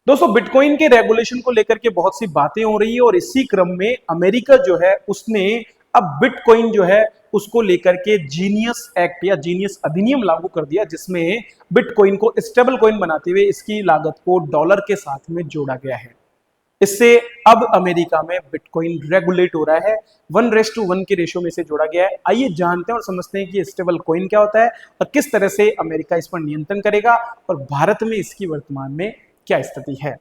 दोस्तों बिटकॉइन के रेगुलेशन को लेकर के बहुत सी बातें हो रही है और इसी क्रम में अमेरिका जो है उसने अब बिटकॉइन जो है उसको लेकर के जीनियस एक्ट या जीनियस अधिनियम लागू कर दिया, जिसमें बिटकॉइन को स्टेबल कॉइन बनाते हुए इसकी लागत को डॉलर के साथ में जोड़ा गया है। इससे अब अमेरिका में बिटकॉइन रेगुलेट हो रहा है, 1:1 के रेशो में से जोड़ा गया है। आइए जानते हैं और समझते हैं कि स्टेबल कॉइन क्या होता है और किस तरह से अमेरिका इस पर नियंत्रण करेगा और भारत में इसकी वर्तमान में क्या स्थिति है।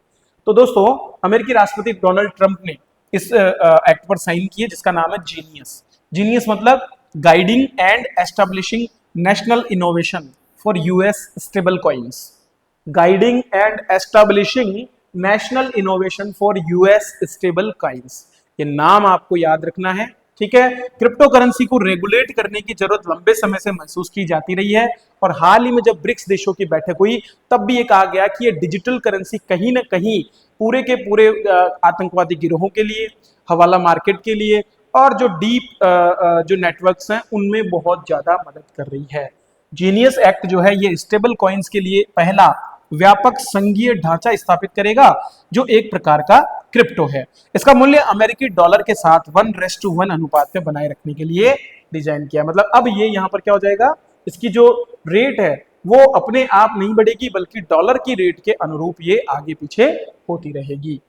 तो दोस्तों, अमेरिकी राष्ट्रपति डोनाल्ड ट्रंप ने इस एक्ट पर साइन किए, जिसका नाम है जीनियस। जीनियस मतलब guiding and establishing national innovation for US stable coins. Guiding and establishing national innovation for US stable coins, ये नाम आपको याद रखना है, ठीक है। क्रिप्टो करेंसी को रेगुलेट करने की जरूरत लंबे समय से महसूस की जाती रही है और हाल ही में जब ब्रिक्स देशों की बैठक हुई तब भी ये कहा गया कि ये डिजिटल करेंसी कहीं ना कहीं पूरे के पूरे आतंकवादी गिरोहों के लिए, हवाला मार्केट के लिए और जो डीप जो नेटवर्क्स हैं उनमें बहुत ज्यादा मदद कर रही है। जीनियस एक्ट जो है ये स्टेबल कॉइन्स के लिए पहला व्यापक संघीय ढांचा स्थापित करेगा जो एक प्रकार का क्रिप्टो है। इसका मूल्य अमेरिकी डॉलर के साथ 1:1 अनुपात में बनाए रखने के लिए डिजाइन किया। मतलब अब ये यहाँ पर क्या हो जाएगा, इसकी जो रेट है वो अपने आप नहीं बढ़ेगी बल्कि डॉलर की रेट के अनुरूप ये आगे पीछे होती रहेगी।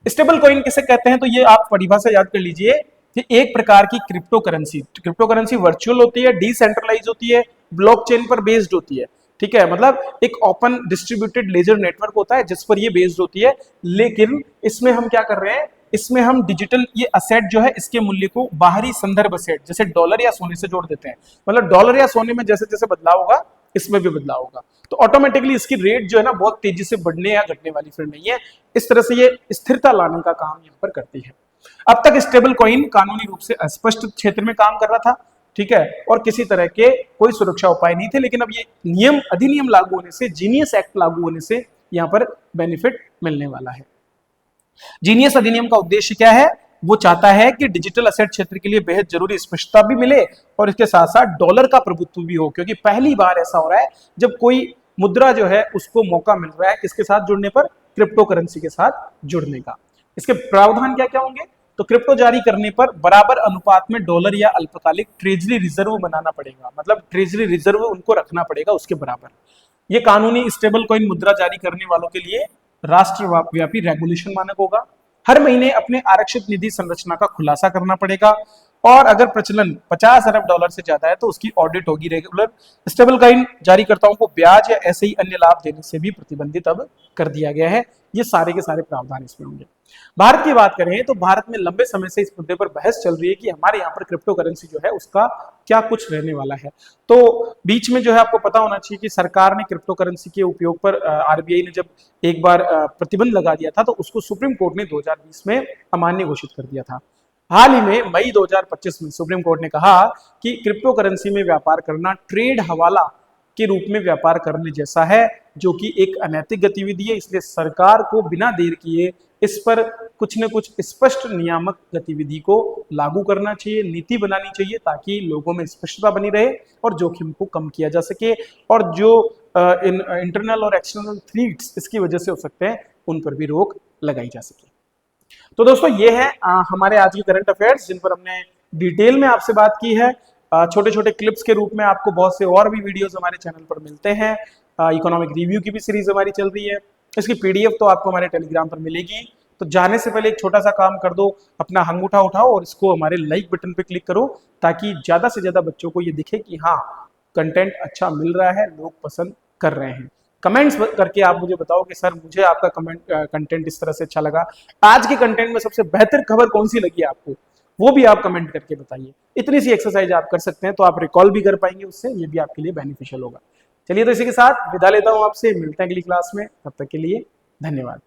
स्टेबल कॉइन किसे कहते हैं, तो ये आप परिभाषा याद कर लीजिए कि एक प्रकार की क्रिप्टो करेंसी वर्चुअल होती है, डिसेंट्रलाइज होती है, ब्लॉकचेन पर बेस्ड होती है, ठीक है। मतलब एक ओपन डिस्ट्रीब्यूटेड लेजर नेटवर्क होता है जिस पर ये बेस्ड होती है, लेकिन इसमें हम क्या कर रहे हैं, इसमें हम डिजिटल ये असेट जो है इसके मूल्य को बाहरी संदर्भ असेट जैसे डॉलर या सोने से जोड़ देते हैं। मतलब डॉलर या सोने में जैसे जैसे बदलाव होगा इसमें भी बदलाव होगा, तो ऑटोमेटिकली इसकी रेट जो है ना बहुत तेजी से बढ़ने या घटने वाली फिर नहीं है। इस तरह से ये स्थिरता लाने का काम यहाँ पर करती है। अब तक स्टेबल कॉइन कानूनी रूप से अस्पष्ट क्षेत्र में काम कर रहा था, ठीक है, और किसी तरह के कोई सुरक्षा उपाय नहीं थे, लेकिन अब ये अधिनियम लागू होने से, जीनियस एक्ट लागू होने से यहाँ पर बेनिफिट मिलने वाला है। जीनियस अधिनियम का उद्देश्य क्या है, वो चाहता है कि डिजिटल असेट क्षेत्र के लिए बेहद जरूरी स्पष्टता भी मिले और इसके साथ साथ डॉलर का प्रभुत्व भी हो, क्योंकि पहली बार ऐसा हो रहा है जब कोई मुद्रा जो है उसको मौका मिल रहा है किसके साथ जुड़ने पर, क्रिप्टो करेंसी के साथ जुड़ने का। इसके प्रावधान क्या क्या होंगे, तो क्रिप्टो जारी करने पर बराबर अनुपात में डॉलर या अल्पकालिक ट्रेजरी रिजर्व बनाना पड़ेगा, मतलब ट्रेजरी रिजर्व उनको रखना पड़ेगा उसके बराबर। ये कानूनी स्टेबल कॉइन मुद्रा जारी करने वालों के लिए राष्ट्रव्यापी रेगुलेशन मानक होगा। हर महीने अपने आरक्षित निधि संरचना का खुलासा करना पड़ेगा और अगर प्रचलन 50 अरब डॉलर से ज्यादा है तो उसकी ऑडिट होगी रेगुलर। स्टेबल कॉइन जारीकर्ताओं को ब्याज या ऐसे ही अन्य लाभ देने से भी प्रतिबंधित अब कर दिया गया है। ये सारे के सारे प्रावधान इसमें होंगे। भारत की बात करें तो भारत में लंबे समय से इस मुद्दे पर बहस चल रही है कि हमारे यहाँ पर क्रिप्टो करेंसी जो है उसका क्या कुछ रहने वाला है। तो बीच में जो है आपको पता होना चाहिए कि सरकार ने क्रिप्टो करेंसी के उपयोग पर आरबीआई ने जब एक बार प्रतिबंध लगा दिया था तो उसको सुप्रीम कोर्ट ने 2020 में अमान्य घोषित कर दिया था। हाल ही में मई 2025 में सुप्रीम कोर्ट ने कहा कि क्रिप्टो करेंसी में व्यापार करना ट्रेड हवाला के रूप में व्यापार करने जैसा है, जो कि एक अनैतिक गतिविधि है। इसलिए सरकार को बिना देर किए इस पर कुछ न कुछ स्पष्ट नियामक गतिविधि को लागू करना चाहिए, नीति बनानी चाहिए ताकि लोगों में स्पष्टता बनी रहे और जोखिम को कम किया जा सके और जो इंटरनल और एक्सटर्नल थ्रेट्स इसकी वजह से हो सकते हैं उन पर भी रोक लगाई जा सके। तो दोस्तों ये है हमारे आज के करंट अफेयर्स जिन पर हमने डिटेल में आपसे बात की है। छोटे छोटे क्लिप्स के रूप में आपको बहुत से और भी वीडियोस हमारे चैनल पर मिलते हैं। इकोनॉमिक रिव्यू की भी सीरीज हमारी चल रही है, इसकी पीडीएफ तो आपको हमारे टेलीग्राम पर मिलेगी। तो जाने से पहले एक छोटा सा काम कर दो, अपना अंगूठा उठाओ और इसको हमारे लाइक बटन पे क्लिक करो ताकि ज्यादा से ज्यादा बच्चों को ये दिखे कि हाँ कंटेंट अच्छा मिल रहा है, लोग पसंद कर रहे हैं। कमेंट्स करके आप मुझे बताओ कि सर मुझे आपका कंटेंट इस तरह से अच्छा लगा, आज के कंटेंट में सबसे बेहतर खबर कौन सी लगी आपको, वो भी आप कमेंट करके बताइए। इतनी सी एक्सरसाइज आप कर सकते हैं तो आप रिकॉल भी कर पाएंगे, उससे ये भी आपके लिए बेनिफिशियल होगा। चलिए तो इसी के साथ विदा लेता हूं आपसे, मिलते हैं अगली क्लास में, तब तक के लिए धन्यवाद।